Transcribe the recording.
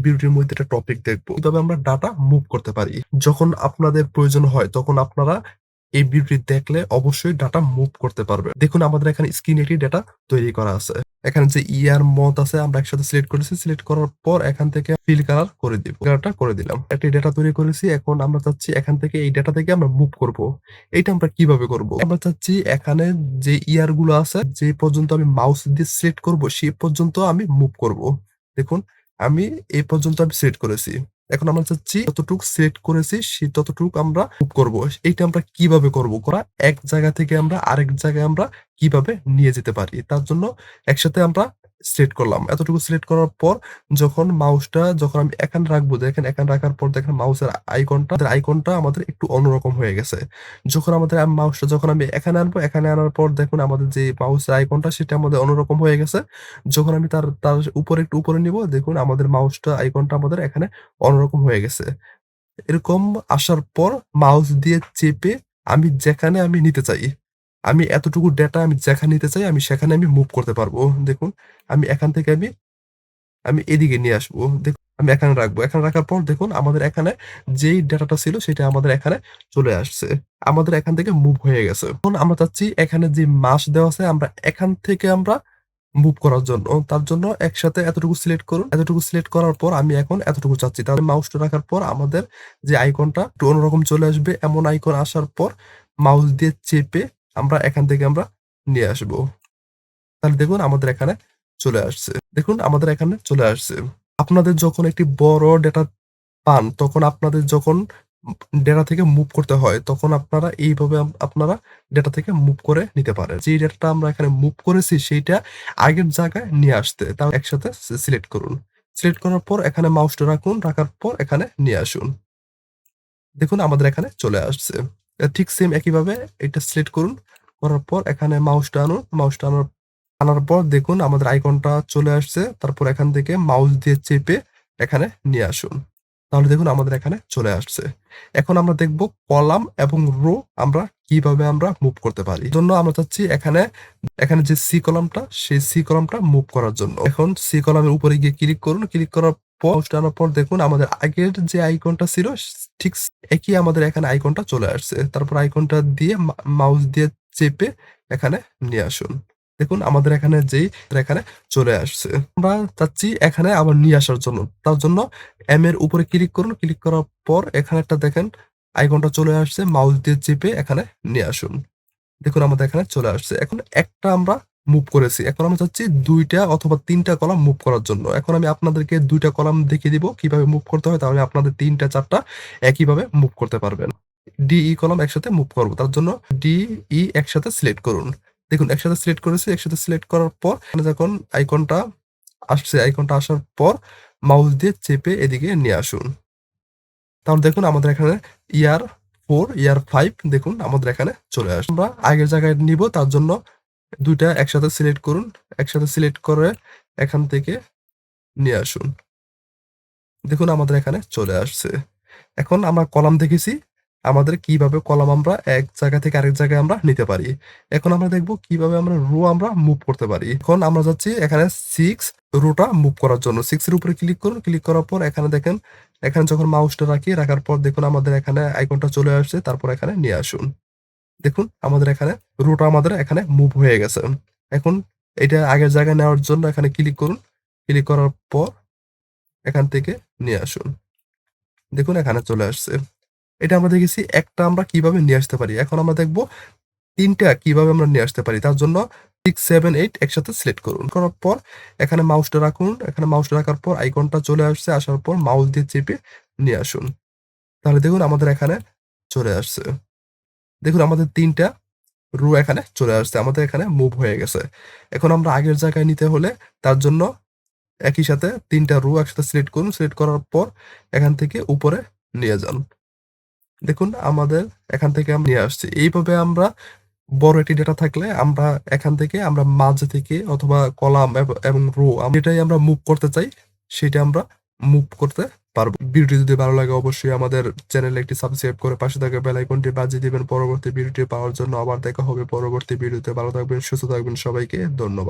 ভিডিওটির মধ্যে একটা টপিক দেখব। কিভাবে আমরা ডাটা মুভ করতে পারি। যখন আপনাদের প্রয়োজন হয় তখন আপনারা এই ভিডিওটি দেখলে অবশ্যই ডাটা মুভ করতে পারবেন। দেখুন আমাদের এখানে স্ক্রিনে একটি ডাটা তৈরি করা আছে। এখানে যে ইয়ার মথ আছে আমরা একসাথে সিলেক্ট করেছি। সিলেক্ট করার পর এখান থেকে ফিল কালার করে দিব। কালারটা করে দিলাম। একটি ডাটা তৈরি করেছি। এখন আমরা চাচ্ছি এখান থেকে এই ডাটা থেকে আমরা মুভ করব। এইটা আমরা কিভাবে করব? আমরা চাচ্ছি এখানে যে ইয়ার গুলো আছে যে পর্যন্ত আমি মাউস দিয়ে সিলেক্ট করব সেই পর্যন্ত আমি মুভ করব। দেখুন আমি এই পর্যন্ত আমি সিলেক্ট করেছি। এখন আমরা চাচ্ছি যতটুক সিলেক্ট করেছি ততটুক আমরা মুভ করব। এইটা আমরা কিভাবে করব? এক জায়গা থেকে আমরা আরেক জায়গায় আমরা কিভাবে নিয়ে যেতে পারি? তার জন্য একসাথে আমরা সিলেক্ট করলাম। এতটুকু সিলেক্ট করার পর যখন আমি এখানে রাখবো, দেখেন এখানে রাখার পর দেখেন মাউসের আইকনটা আমাদের একটু অন্যরকম হয়ে গেছে। যখন আমি এখানে আনবো, এখানে আনার পর দেখুন আমাদের যে মাউসের আইকনটা সেটা আমাদের অন্যরকম হয়ে গেছে। যখন আমি তার উপরে একটু উপরে নিবো, দেখুন আমাদের আইকনটা আমাদের এখানে অন্যরকম হয়ে গেছে। এরকম আসার পর মাউস দিয়ে চেপে আমি যেখানে আমি নিতে চাই, আমি এতটুকু ডেটা আমি যেখানে নিতে চাই আমি সেখানে আমি মুভ করতে পারবো। দেখুন আমি এখান থেকে আমি এদিকে নিয়ে আসবো। দেখুন আমি এখানে রাখবো। এখানে রাখার পর দেখুন আমাদের এখানে যেই ডেটাটা ছিল সেটা আমাদের এখানে চলে আসছে। আমাদের এখান থেকে মুভ হয়ে গেছে। এখন আমরা চাচ্ছি এখানে যে মাস দেওয়া আছে আমরা এখান থেকে আমরা মুভ করার জন্য। তার জন্য একসাথে এতটুকু সিলেক্ট করুন। এতটুকু সিলেক্ট করার পর আমি এখন এতটুকু চাচ্ছি। তাহলে মাউসটা রাখার পর আমাদের যে আইকনটা একটু অন্যরকম চলে আসবে। এমন আইকন আসার পর মাউস দিয়ে চেপে আমরা এখান থেকে আমরা নিয়ে আসবো। তাহলে দেখুন আমাদের এখানে চলে আসছে। দেখুন আমাদের এখানে চলে আসছে। আপনাদের যখন একটি বড় ডেটা পান তখন আপনাদের যখন ডেটা থেকে মুভ করতে হয় তখন আপনারা এইভাবে আপনারা ডেটা থেকে মুভ করে নিতে পারেন। যে ডেটাটা আমরা এখানে মুভ করেছি সেইটা আগের জায়গায় নিয়ে আসতে তাও একসাথে সিলেক্ট করুন। সিলেক্ট করার পর এখানে মাউসটা রাখুন। রাখার পর এখানে নিয়ে আসুন। দেখুন আমাদের এখানে চলে আসছে। ঠিক সেম একইভাবে এটা সিলেক্ট করুন। করার পর এখানে মাউসটা আনুন। মাউসটা আনার পর দেখুন আমাদের আইকনটা চলে আসছে। তারপর এখান থেকে মাউস দিয়ে চেপে এখানে নিয়ে আসুন। তাহলে দেখুন আমাদের এখানে চলে আসছে। এখন আমরা দেখব কলাম এবং রো আমরা কিভাবে আমরা মুভ করতে পারি। জন্য আমরা চাচ্ছি এখানে যে সি কলামটা সেই সি কলামটা মুভ করার জন্য। এখন সি কলামের উপরে গিয়ে ক্লিক করুন। ক্লিক করার পর মাউস টানার পর দেখুন আমাদের আগের যে আইকনটা ছিল ঠিক একই আমাদের এখানে আইকনটা চলে আসছে। তারপর আইকনটা দিয়ে মাউস দিয়ে চেপে এখানে নিয়ে আসুন। দেখুন আমাদের এখানে চলে আসছে। আমরা চাচ্ছি এখানে আবার নিয়ে আসার জন্য। তার জন্য এম এর উপরে ক্লিক করুন। ক্লিক করার পর এখানে একটা দেখেন আইকনটা চলে আসছে। মাউস দিয়ে চেপে এখানে নিয়ে আসুন। দেখুন আমাদের এখানে চলে আসছে। এখন একটা আমরা মুভ করেছি। এখন আমরা চাচ্ছি ২ টা অথবা ৩ টা কলাম মুভ করার জন্য। এখন আমি আপনাদেরকে ২ টা কলাম দেখিয়ে দিব কিভাবে মুভ করতে হয়। তাহলে আপনাদের ৩ টা ৪ টা একইভাবে মুভ করতে পারবেন। ডি, ই কলাম একসাথে মুভ করব। তার জন্য ডি, ই একসাথে সিলেক্ট করুন। দেখুন একসাথে সিলেক্ট করেছি। একসাথে সিলেক্ট করার পর এখানে যখন আইকনটা আসছে, আইকনটা আসার পর মাউস দিয়ে চেপে এদিকে নিয়ে আসুন। তাহলে দেখুন আমাদের এখানে ইয়ার 4, ইয়ার 5 দেখুন আমাদের এখানে চলে আসবে। আমরা আগের জায়গায় নিব তার জন্য ২ টা একসাথে সিলেক্ট করুন। একসাথে সিলেক্ট করে এখান থেকে নিয়ে আসুন। দেখুন আমাদের এখানে চলে আসছে। এখন আমরা কলাম দেখেছি। আমাদের কিভাবে কলাম আমরা এক জায়গা থেকে আরেক জায়গায় আমরা নিতে পারি। এখন আমরা দেখব কিভাবে আমরা রো আমরা মুভ করতে পারি। এখন আমরা যাচ্ছি এখানে 6 রোটা মুভ করার জন্য। 6 এর উপরে ক্লিক করুন। ক্লিক করার পর এখানে দেখেন, এখানে যখন মাউসটা রাখার পর দেখুন আমাদের এখানে আইকনটা চলে আসছে। তারপর এখানে নিয়ে আসুন। দেখুন আমাদের এখানে রোটা আমাদের এখানে মুভ হয়ে গেছে। এখন এটা আগের জায়গায় নেওয়ার জন্য এখানে ক্লিক করুন। ক্লিক করার পর এখান থেকে নিয়ে আসুন। দেখুন এখানে চলে আসছে। এটা আমরা দেখেছি একটা আমরা কিভাবে নিয়ে আসতে পারি। এখন আমরা দেখব ৩ টা কিভাবে আমরা নিয়ে আসতে পারি। তার জন্য 6, 7, 8 একসাথে সিলেক্ট করুন। করার পর এখানে মাউসটা রাখুন। এখানে মাউসটা রাখার পর আইকনটা চলে আসছে। আসার পর মাউস দিয়ে চেপে নিয়ে আসুন। তাহলে দেখুন আমাদের এখানে চলে আসছে। দেখুন আমাদের ৩ টা রো এখানে চলে আসছে। আমাদের এখানে মুভ হয়ে গেছে। এখন আমরা আগের জায়গায় নিতে হলে তার জন্য একই সাথে ৩ টা রো একসাথে সিলেক্ট করুন। সিলেক্ট করার পর এখান থেকে উপরে নিয়ে যান। দেখুন আমাদের এখান থেকে আমরা নিয়ে আসছি। এইভাবে আমরা বড় একটি ডেটা থাকলে আমরা এখান থেকে আমরা মাঝ থেকে অথবা কলাম এবং রো যেটাই আমরা মুভ করতে চাই সেটা আমরা মুভ করতে পারবো। ভিডিওটি যদি ভালো লাগে অবশ্যই আমাদের চ্যানেলে একটি সাবস্ক্রাইব করে পাশে থাকা বেল আইকনটি বাজিয়ে দিবেন পরবর্তী ভিডিওটি পাওয়ার জন্য। আবার দেখা হবে পরবর্তী ভিডিওতে। ভালো থাকবেন, সুস্থ থাকবেন। সবাইকে ধন্যবাদ।